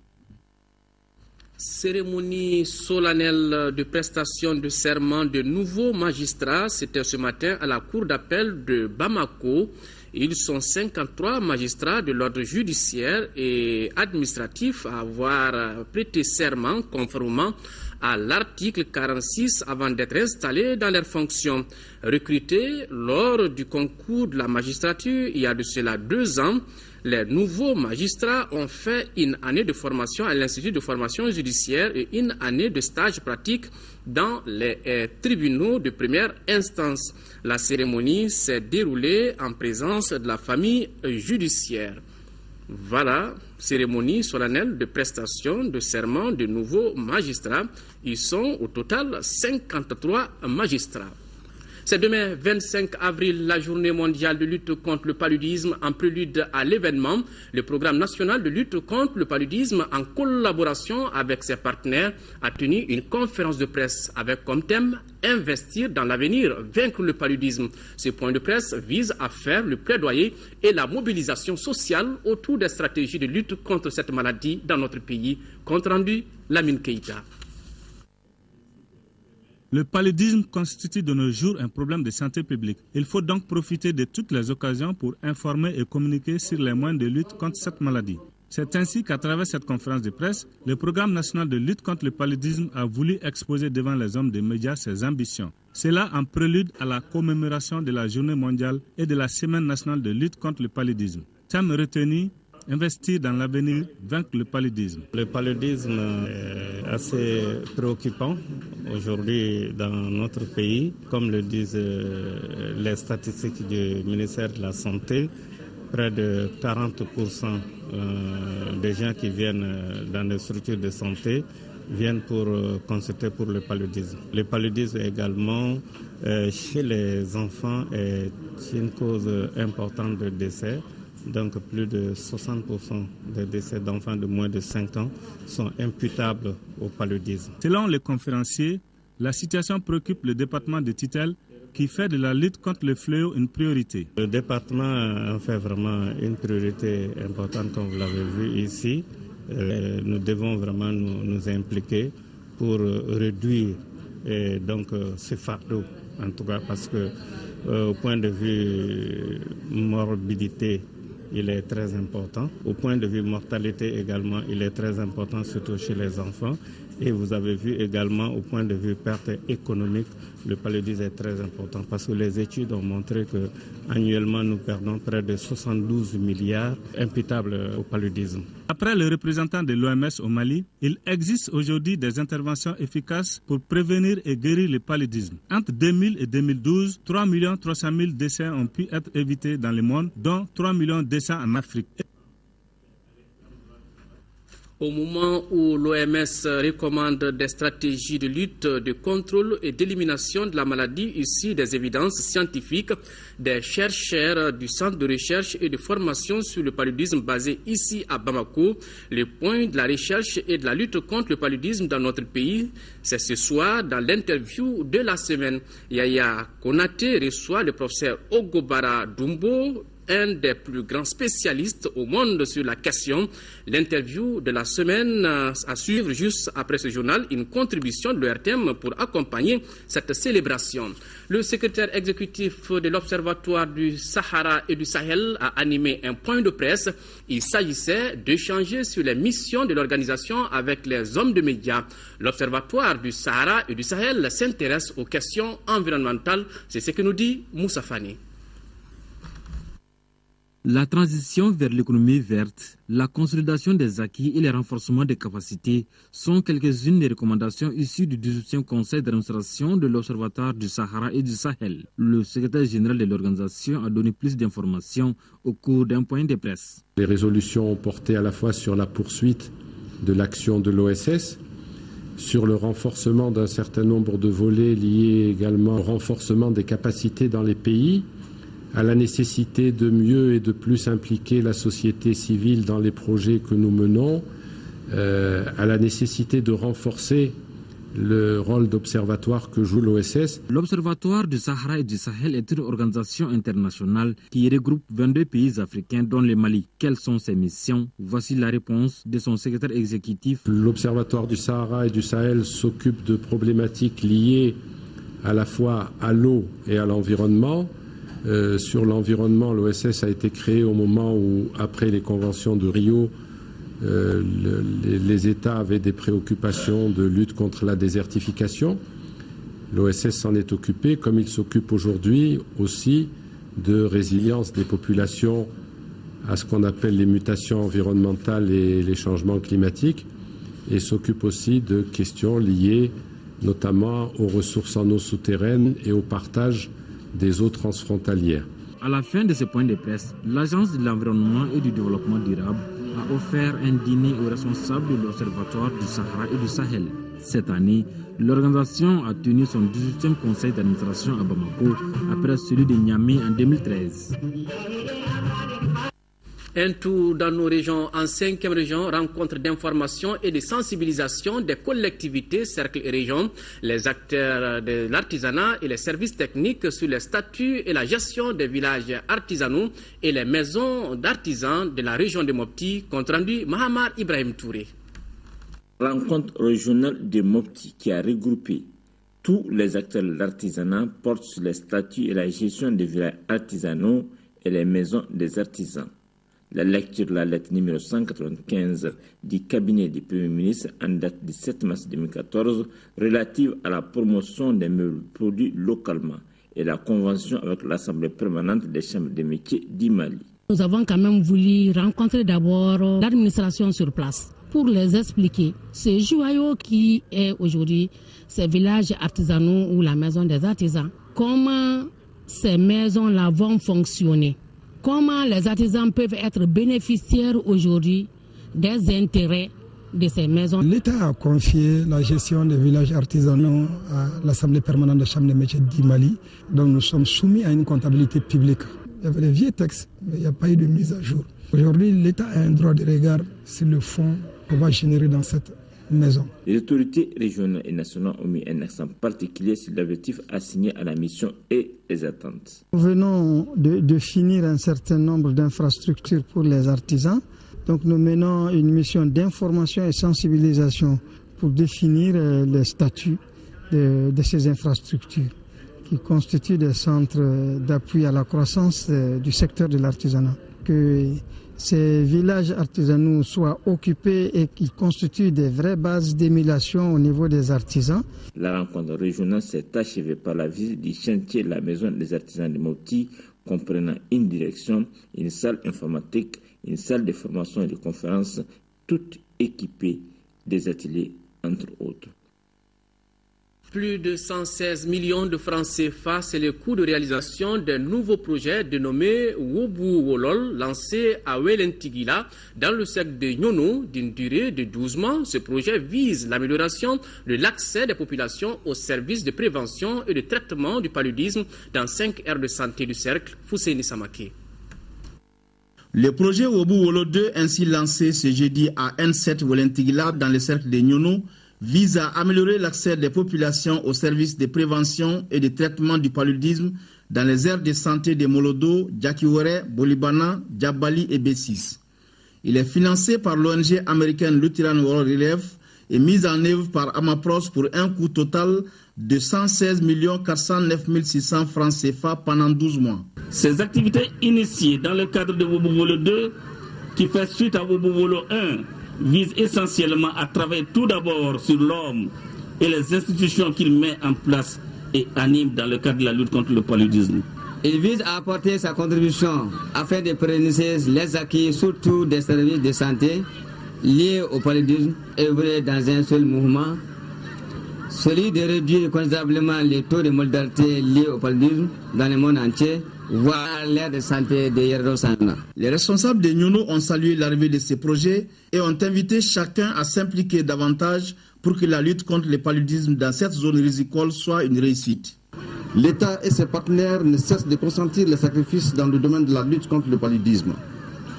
Cérémonie solennelle de prestation de serment de nouveaux magistrats, c'était ce matin à la cour d'appel de Bamako. Ils sont 53 magistrats de l'ordre judiciaire et administratif à avoir prêté serment conformément à l'article 46 avant d'être installés dans leurs fonctions. Recrutés lors du concours de la magistrature il y a de cela 2 ans, les nouveaux magistrats ont fait une année de formation à l'Institut de formation judiciaire et une année de stage pratique dans les tribunaux de première instance. La cérémonie s'est déroulée en présence de la famille judiciaire. Voilà, cérémonie solennelle de prestation de serment de nouveaux magistrats. Ils sont au total 53 magistrats. C'est demain 25 avril, la journée mondiale de lutte contre le paludisme. En prélude à l'événement, le programme national de lutte contre le paludisme, en collaboration avec ses partenaires, a tenu une conférence de presse avec comme thème « Investir dans l'avenir, vaincre le paludisme ». Ce point de presse vise à faire le plaidoyer et la mobilisation sociale autour des stratégies de lutte contre cette maladie dans notre pays. Compte rendu, Lamine Keïta. Le paludisme constitue de nos jours un problème de santé publique. Il faut donc profiter de toutes les occasions pour informer et communiquer sur les moyens de lutte contre cette maladie. C'est ainsi qu'à travers cette conférence de presse, le programme national de lutte contre le paludisme a voulu exposer devant les hommes des médias ses ambitions. Cela en prélude à la commémoration de la Journée mondiale et de la Semaine nationale de lutte contre le paludisme. Thème retenu: investir dans l'avenir, vaincre le paludisme. Le paludisme est assez préoccupant aujourd'hui dans notre pays. Comme le disent les statistiques du ministère de la Santé, près de 40% des gens qui viennent dans les structures de santé viennent pour consulter pour le paludisme. Le paludisme également, chez les enfants, est une cause importante de décès. Donc plus de 60% des décès d'enfants de moins de 5 ans sont imputables au paludisme. Selon les conférenciers, la situation préoccupe le département de Titel qui fait de la lutte contre le fléau une priorité. Le département en fait vraiment une priorité importante, comme vous l'avez vu ici. Nous devons vraiment nous impliquer pour réduire ce fardeau, en tout cas parce que au point de vue morbidité, il est très important. Au point de vue mortalité également, il est très important, surtout chez les enfants. Et vous avez vu également, au point de vue perte économique, le paludisme est très important parce que les études ont montré que annuellement nous perdons près de 72 milliards imputables au paludisme. Après le représentant de l'OMS au Mali, il existe aujourd'hui des interventions efficaces pour prévenir et guérir le paludisme. Entre 2000 et 2012, 3 300 000 décès ont pu être évités dans le monde, dont 3 millions de décès en Afrique. Au moment où l'OMS recommande des stratégies de lutte, de contrôle et d'élimination de la maladie issues des évidences scientifiques, des chercheurs du Centre de recherche et de formation sur le paludisme basé ici à Bamako, le point de la recherche et de la lutte contre le paludisme dans notre pays, c'est ce soir dans l'interview de la semaine. Yaya Konaté reçoit le professeur Ogobara Dumbo, un des plus grands spécialistes au monde sur la question. L'interview de la semaine à suivre juste après ce journal, une contribution de l'ORTM pour accompagner cette célébration. Le secrétaire exécutif de l'Observatoire du Sahara et du Sahel a animé un point de presse. Il s'agissait d'échanger sur les missions de l'organisation avec les hommes de médias. L'Observatoire du Sahara et du Sahel s'intéresse aux questions environnementales. C'est ce que nous dit Moussa Fani. La transition vers l'économie verte, la consolidation des acquis et le renforcement des capacités sont quelques-unes des recommandations issues du 18e Conseil d'administration de l'Observatoire du Sahara et du Sahel. Le secrétaire général de l'organisation a donné plus d'informations au cours d'un point de presse. Les résolutions ont porté à la fois sur la poursuite de l'action de l'OSS, sur le renforcement d'un certain nombre de volets liés également au renforcement des capacités dans les pays, à la nécessité de mieux et de plus impliquer la société civile dans les projets que nous menons, à la nécessité de renforcer le rôle d'observatoire que joue l'OSS. L'Observatoire du Sahara et du Sahel est une organisation internationale qui regroupe 22 pays africains dont le Mali. Quelles sont ses missions? Voici la réponse de son secrétaire exécutif. L'Observatoire du Sahara et du Sahel s'occupe de problématiques liées à la fois à l'eau et à l'environnement. Sur l'environnement, l'OSS a été créé au moment où, après les conventions de Rio, les États avaient des préoccupations de lutte contre la désertification. L'OSS s'en est occupé, comme il s'occupe aujourd'hui aussi de résilience des populations à ce qu'on appelle les mutations environnementales et les changements climatiques, et s'occupe aussi de questions liées notamment aux ressources en eau souterraines et au partage des eaux transfrontalières. À la fin de ce point de presse, l'Agence de l'environnement et du développement durable a offert un dîner aux responsables de l'Observatoire du Sahara et du Sahel. Cette année, l'organisation a tenu son 18e conseil d'administration à Bamako après celui de Niamey en 2013. Un tour dans nos régions, en 5e région, rencontre d'information et de sensibilisation des collectivités, cercles et régions, les acteurs de l'artisanat et les services techniques sur les statuts et la gestion des villages artisanaux et les maisons d'artisans de la région de Mopti, compte rendu Mahamar Ibrahim Touré. Rencontre régionale de Mopti qui a regroupé tous les acteurs de l'artisanat porte sur les statuts et la gestion des villages artisanaux et les maisons des artisans. La lecture de la lettre numéro 195 du cabinet du Premier ministre en date du 7 mars 2014 relative à la promotion des meubles produits localement et la convention avec l'Assemblée permanente des chambres de métiers du Mali. Nous avons quand même voulu rencontrer d'abord l'administration sur place pour les expliquer ce joyau qui est aujourd'hui ces villages artisanaux ou la maison des artisans. Comment ces maisons-là vont fonctionner? Comment les artisans peuvent être bénéficiaires aujourd'hui des intérêts de ces maisons? L'État a confié la gestion des villages artisanaux à l'Assemblée permanente des chambres de métiers du Mali, donc nous sommes soumis à une comptabilité publique. Il y avait les vieux textes, mais il n'y a pas eu de mise à jour. Aujourd'hui, l'État a un droit de regard sur le fonds qu'on va générer dans cette maison. Les autorités régionales et nationales ont mis un accent particulier sur l'objectif assigné à la mission et les attentes. Nous venons de finir un certain nombre d'infrastructures pour les artisans. Donc nous menons une mission d'information et sensibilisation pour définir les statuts de ces infrastructures qui constituent des centres d'appui à la croissance du secteur de l'artisanat. Que ces villages artisanaux soient occupés et qui constituent des vraies bases d'émulation au niveau des artisans. La rencontre régionale s'est achevée par la visite du chantier de la maison des artisans de Mopti, comprenant une direction, une salle informatique, une salle de formation et de conférences, toutes équipées des ateliers, entre autres. Plus de 116 millions de francs CFA, c'est le coût de réalisation d'un nouveau projet dénommé Wobu Wolol, lancé à Welentigila, dans le cercle de Nyono, d'une durée de 12 mois. Ce projet vise l'amélioration de l'accès des populations aux services de prévention et de traitement du paludisme dans 5 aires de santé du cercle. Fousseini Samake. Le projet Wobu Wolol 2, ainsi lancé ce jeudi à N7 Welentigila, dans le cercle de Nyono, vise à améliorer l'accès des populations aux services de prévention et de traitement du paludisme dans les aires de santé de Molodo, Djakiwere, Bolibana, Djabali et B6. Il est financé par l'ONG américaine Lutheran World Relief et mis en œuvre par Amapros pour un coût total de 116 409 600 francs CFA pendant 12 mois. Ces activités initiées dans le cadre de Wobowolo 2, qui fait suite à Wobowolo 1, vise essentiellement à travailler tout d'abord sur l'homme et les institutions qu'il met en place et anime dans le cadre de la lutte contre le paludisme. Il vise à apporter sa contribution afin de pérenniser les acquis, surtout des services de santé liés au paludisme, œuvrer dans un seul mouvement, celui de réduire considérablement les taux de mortalité liés au paludisme dans le monde entier, voire l'aire de santé de Yerdo-Sana. Les responsables de Nyono ont salué l'arrivée de ces projets et ont invité chacun à s'impliquer davantage pour que la lutte contre le paludisme dans cette zone risicole soit une réussite. L'État et ses partenaires ne cessent de consentir les sacrifices dans le domaine de la lutte contre le paludisme.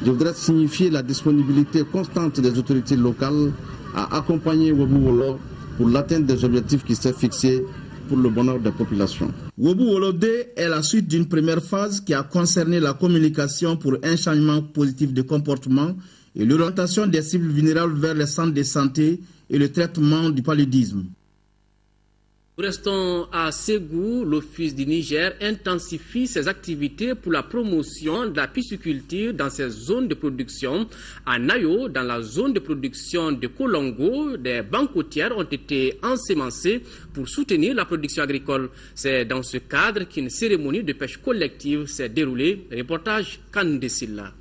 Je voudrais signifier la disponibilité constante des autorités locales à accompagner Wobu Wolol pour l'atteinte des objectifs qui s'est fixés pour le bonheur des populations. Wobu Wolo 2 est la suite d'une première phase qui a concerné la communication pour un changement positif de comportement et l'orientation des cibles vulnérables vers les centres de santé et le traitement du paludisme. Restons à Ségou. L'Office du Niger intensifie ses activités pour la promotion de la pisciculture dans ses zones de production. À Nayo, dans la zone de production de Kolongo, des bancs côtières ont été ensemencées pour soutenir la production agricole. C'est dans ce cadre qu'une cérémonie de pêche collective s'est déroulée. Reportage Kandesilla.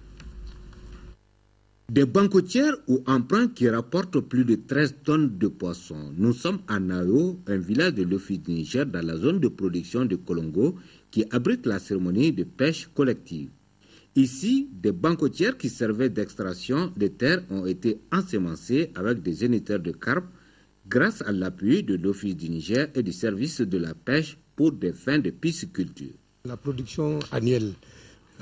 Des bancotières ou emprunts qui rapportent plus de 13 tonnes de poissons. Nous sommes à Nayo, un village de l'Office du Niger dans la zone de production de Kolongo qui abrite la cérémonie de pêche collective. Ici, des bancotières qui servaient d'extraction de terre ont été ensemencées avec des géniteurs de carpe grâce à l'appui de l'Office du Niger et du service de la pêche pour des fins de pisciculture. La production annuelle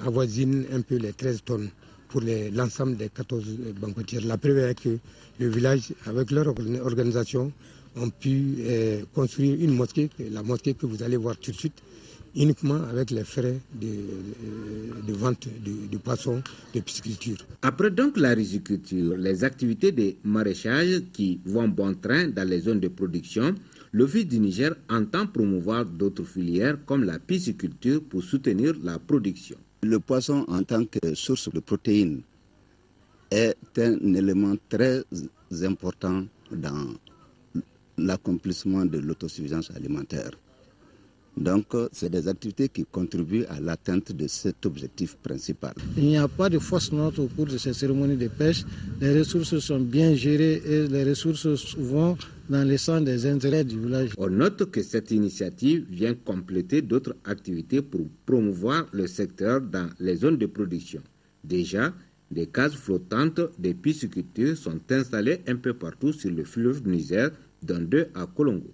avoisine un peu les 13 tonnes. Pour l'ensemble des 14 bancotières. La première est que le village, avec leur organisation, ont pu construire une mosquée, la mosquée que vous allez voir tout de suite, uniquement avec les frais de vente de poissons de pisciculture. Après donc la riziculture, les activités de maraîchage qui vont bon train dans les zones de production, l'Office du Niger entend promouvoir d'autres filières comme la pisciculture pour soutenir la production. Le poisson en tant que source de protéines est un élément très important dans l'accomplissement de l'autosuffisance alimentaire. Donc, c'est des activités qui contribuent à l'atteinte de cet objectif principal. Il n'y a pas de fausse note au cours de ces cérémonies de pêche. Les ressources sont bien gérées et les ressources vont dans le sens des intérêts du village. On note que cette initiative vient compléter d'autres activités pour promouvoir le secteur dans les zones de production. Déjà, des cases flottantes de pisciculture sont installées un peu partout sur le fleuve Niger, dont 2 à Kolongo.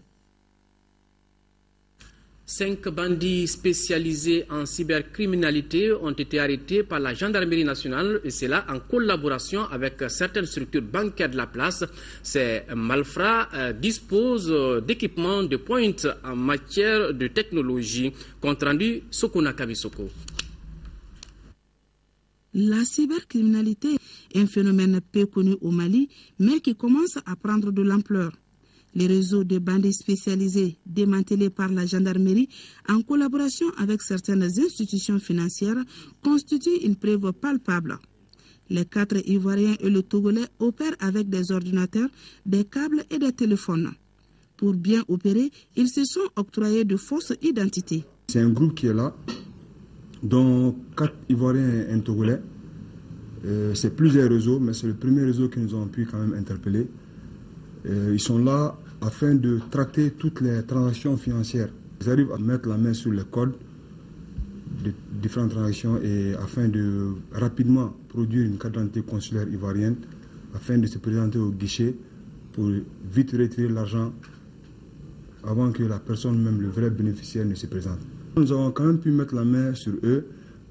5 bandits spécialisés en cybercriminalité ont été arrêtés par la gendarmerie nationale et c'est là en collaboration avec certaines structures bancaires de la place. Ces malfrats disposent d'équipements de pointe en matière de technologie. Compte rendu Sokona Kabisoko. La cybercriminalité est un phénomène peu connu au Mali, mais qui commence à prendre de l'ampleur. Les réseaux de bandits spécialisés démantelés par la gendarmerie en collaboration avec certaines institutions financières constituent une preuve palpable. Les 4 Ivoiriens et le Togolais opèrent avec des ordinateurs, des câbles et des téléphones. Pour bien opérer, ils se sont octroyés de fausses identités. C'est un groupe qui est là, dont 4 Ivoiriens et un Togolais. C'est plusieurs réseaux, mais c'est le premier réseau que nous avons pu quand même interpeller. Ils sont là afin de tracter toutes les transactions financières. Ils arrivent à mettre la main sur les codes de différentes transactions et afin de rapidement produire une carte d'identité consulaire ivoirienne afin de se présenter au guichet pour vite retirer l'argent avant que la personne, même le vrai bénéficiaire, ne se présente. Nous avons quand même pu mettre la main sur eux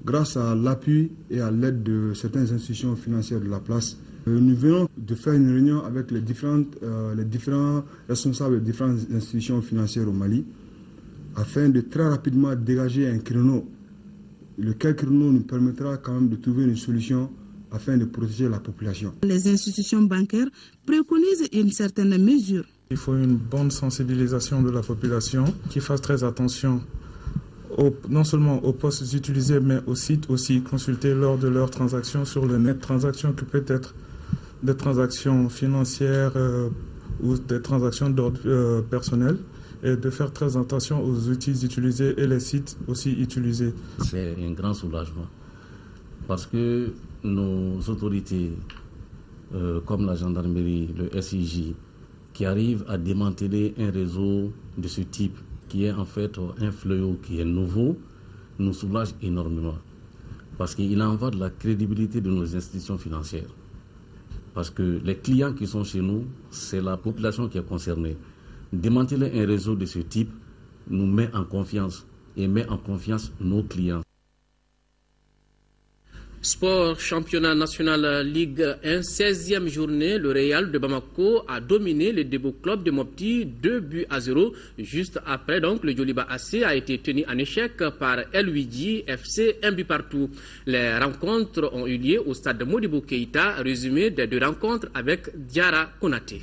grâce à l'appui et à l'aide de certaines institutions financières de la place. Nous venons de faire une réunion avec les différents responsables des différentes institutions financières au Mali afin de très rapidement dégager un créneau. Lequel créneau nous permettra quand même de trouver une solution afin de protéger la population. Les institutions bancaires préconisent une certaine mesure. Il faut une bonne sensibilisation de la population qui fasse très attention non seulement aux postes utilisés, mais aux sites aussi consultés lors de leurs transactions sur le net. Transactions qui peuvent être des transactions financières ou des transactions d'ordre personnel, et de faire très attention aux outils utilisés et les sites aussi utilisés. C'est un grand soulagement parce que nos autorités comme la gendarmerie, le SIJ, qui arrivent à démanteler un réseau de ce type qui est en fait un fléau qui est nouveau, nous soulage énormément. Parce qu'il en va de la crédibilité de nos institutions financières. Parce que les clients qui sont chez nous, c'est la population qui est concernée. Démanteler un réseau de ce type nous met en confiance et met en confiance nos clients. Sport, championnat national Ligue 1, 16e journée, le Real de Bamako a dominé le Debo Club de Mopti 2-0. Juste après, donc, le Djoliba AC a été tenu en échec par LUJ FC 1 partout. Les rencontres ont eu lieu au stade de Modibo Keïta, résumé des 2 rencontres avec Diara Konaté.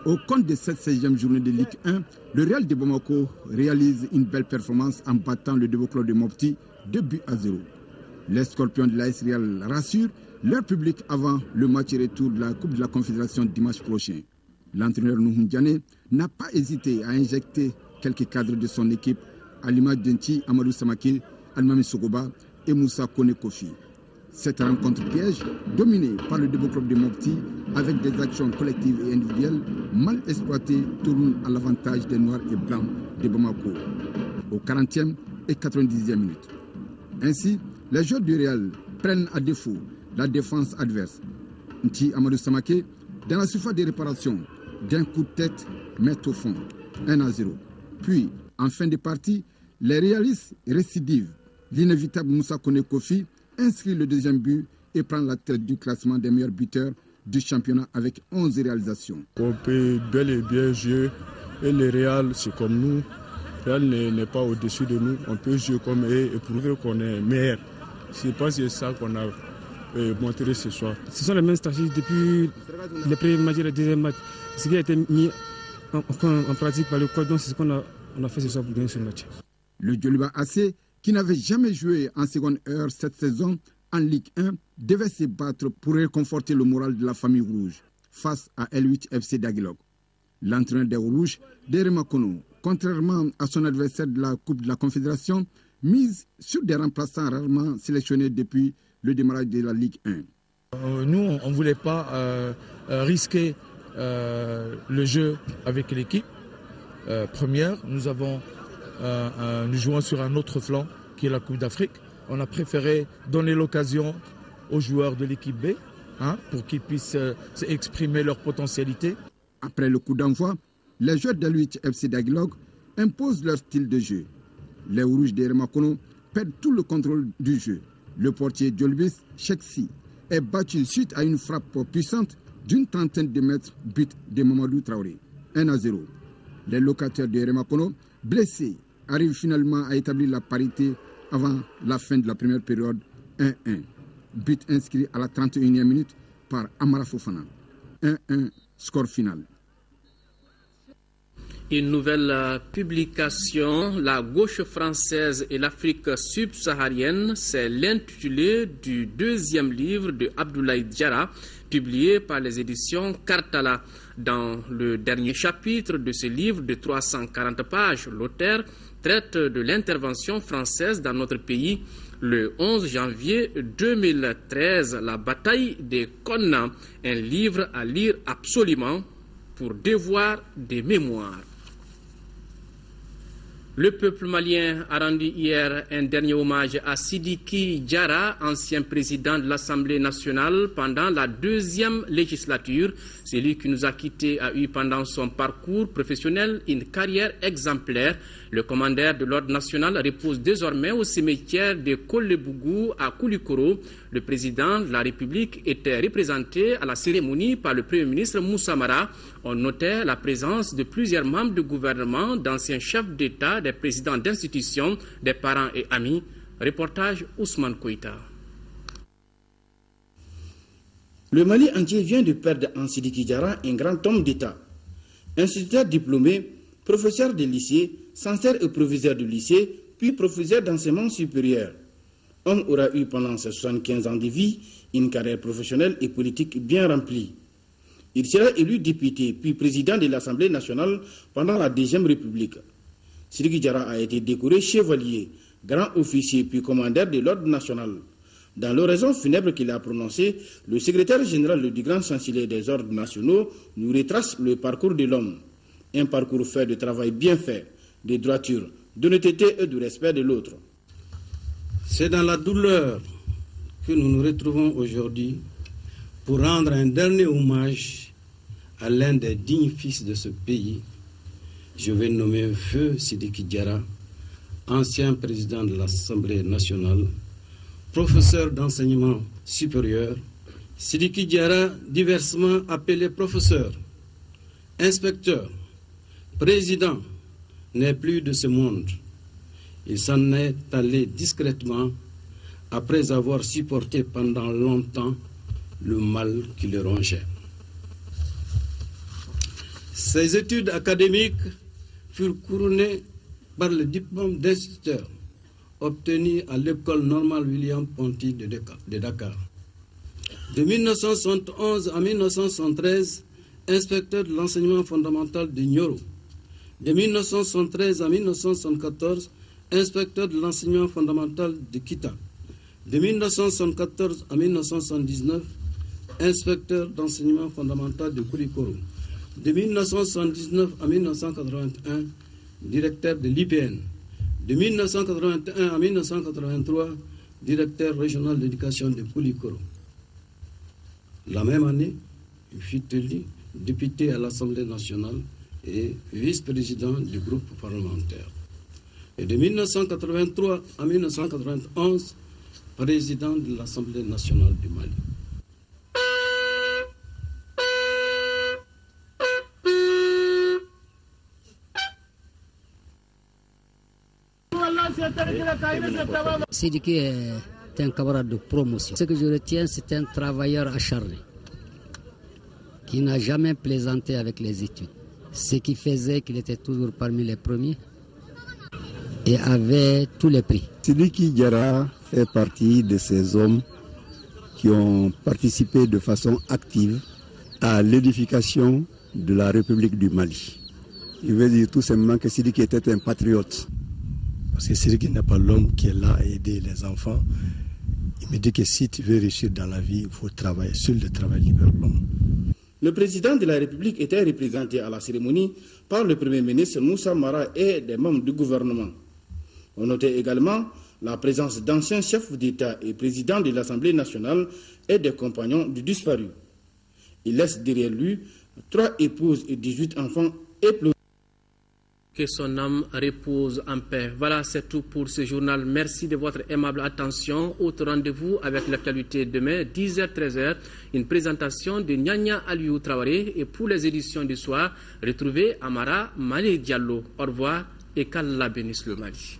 Au compte de cette 16e journée de Ligue 1, le Real de Bamako réalise une belle performance en battant le Debo Club de Mopti 2-0. Les Scorpions de l'AS Real rassurent leur public avant le match retour de la Coupe de la Confédération dimanche prochain. L'entraîneur Nuhun Diané n'a pas hésité à injecter quelques cadres de son équipe à l'image d'Enti Amadou Samaki, Almami Sogoba et Moussa Kone Kofi. Cette rencontre piège, dominée par le Debo Club de Mopti, avec des actions collectives et individuelles mal exploitées, tourne à l'avantage des Noirs et Blancs de Bamako au 40e et 90e minute. Ainsi, les joueurs du Real prennent à défaut la défense adverse. Nti Amadou Samake, dans la surface de réparation, d'un coup de tête, met au fond 1-0. Puis, en fin de partie, les réalistes récidivent. L'inévitable Moussa Kone Kofi inscrit le 2e but et prend la tête du classement des meilleurs buteurs du championnat avec 11 réalisations. On peut bel et bien jouer et le Real, c'est comme nous. Le Real n'est pas au-dessus de nous. On peut jouer comme eux et prouver qu'on est meilleur. Je pense que c'est ça qu'on a montré ce soir. Ce sont les mêmes stratégies depuis les premiers matchs et les deuxièmes matchs. Ce qui a été mis en pratique par le coach, donc c'est ce qu'on a fait ce soir pour gagner ce match. Le Djoliba AC, qui n'avait jamais joué en seconde heure cette saison en Ligue 1, devait se battre pour réconforter le moral de la famille rouge face à L8 FC d'Aguilog. L'entraîneur des Rouges, Derema Kono, contrairement à son adversaire de la Coupe de la Confédération, mise sur des remplaçants rarement sélectionnés depuis le démarrage de la Ligue 1. Nous, on ne voulait pas risquer le jeu avec l'équipe première. Nous jouons sur un autre flanc qui est la Coupe d'Afrique. On a préféré donner l'occasion aux joueurs de l'équipe B pour qu'ils puissent exprimer leur potentialité. Après le coup d'envoi, les joueurs d'L8 FC d'Aguilog imposent leur style de jeu. Les Rouges de Remakono perdent tout le contrôle du jeu. Le portier Djolbis Cheksi est battu suite à une frappe puissante d'une trentaine de mètres, but de Mamadou Traoré. 1-0. Les locataires de Remakono, blessés, arrivent finalement à établir la parité avant la fin de la première période. 1-1. But inscrit à la 31e minute par Amara Fofana. 1-1, score final. Une nouvelle publication, La gauche française et l'Afrique subsaharienne, c'est l'intitulé du 2e livre de Abdoulaye Diarra, publié par les éditions Kartala. Dans le dernier chapitre de ce livre de 340 pages, l'auteur traite de l'intervention française dans notre pays le 11 janvier 2013, la bataille des Konna, un livre à lire absolument pour devoir des mémoires. Le peuple malien a rendu hier un dernier hommage à Sidiki Diarra, ancien président de l'Assemblée nationale pendant la 2e législature. Celui qui nous a quittés a eu pendant son parcours professionnel une carrière exemplaire. Le commandeur de l'ordre national repose désormais au cimetière de Kolebougou à Koulikoro. Le président de la République était représenté à la cérémonie par le Premier ministre Moussa Mara. On notait la présence de plusieurs membres du gouvernement, d'anciens chefs d'État, des présidents d'institutions, des parents et amis. Reportage Ousmane Koïta. Le Mali entier vient de perdre en Sidiki Diarra un grand homme d'État. Instituteur diplômé, professeur de lycée, censeur et proviseur de lycée, puis professeur d'enseignement supérieur. On aura eu pendant ses 75 ans de vie une carrière professionnelle et politique bien remplie. Il sera élu député puis président de l'Assemblée nationale pendant la Deuxième République. Sidiki Diarra a été décoré chevalier, grand officier puis commandeur de l'ordre national. Dans l'oraison funèbre qu'il a prononcée, le secrétaire général du grand chancelier des ordres nationaux nous retrace le parcours de l'homme. Un parcours fait de travail bien fait, de droiture, d'honnêteté et de respect de l'autre. C'est dans la douleur que nous nous retrouvons aujourd'hui pour rendre un dernier hommage à l'un des dignes fils de ce pays. Je vais nommer Feu Sidiki Diarra, ancien président de l'Assemblée nationale, professeur d'enseignement supérieur, Sidiki Diarra, diversement appelé professeur, inspecteur, président, n'est plus de ce monde. Il s'en est allé discrètement après avoir supporté pendant longtemps le mal qui le rongeait. Ses études académiques furent couronnées par le diplôme d'instituteur obtenu à l'école normale William Ponty de Dakar. De 1971 à 1973, inspecteur de l'enseignement fondamental de Nioro. De 1973 à 1974, inspecteur de l'enseignement fondamental de Kita. De 1974 à 1979, inspecteur d'enseignement fondamental de Koulikoro. De 1979 à 1981, directeur de l'IPN. De 1981 à 1983, directeur régional d'éducation de Koulikoro. La même année, il fut élu député à l'Assemblée nationale et vice-président du groupe parlementaire. Et de 1983 à 1991, président de l'Assemblée nationale du Mali. Sidiki est un camarade de promotion. Ce que je retiens, c'est un travailleur acharné qui n'a jamais plaisanté avec les études. Ce qui faisait qu'il était toujours parmi les premiers et avait tous les prix. Sidiki Diarra fait partie de ces hommes qui ont participé de façon active à l'édification de la République du Mali. Je veux dire tout simplement que Sidiki était un patriote. Parce que Sidiki n'est pas l'homme qui est là à aider les enfants. Il me dit que si tu veux réussir dans la vie, il faut travailler. Seul le travail libère l'homme. Le président de la République était représenté à la cérémonie par le Premier ministre Moussa Mara et des membres du gouvernement. On notait également la présence d'anciens chefs d'État et présidents de l'Assemblée nationale et des compagnons du disparu. Il laisse derrière lui 3 épouses et 18 enfants éplorés. Que son âme repose en paix. Voilà, c'est tout pour ce journal. Merci de votre aimable attention. Autre rendez-vous avec l'actualité demain, 10h, 13h. Une présentation de Nyanya Aliou Traoré. Et pour les éditions du soir, retrouvez Amara Mali Diallo. Au revoir et qu'Allah bénisse le Mali.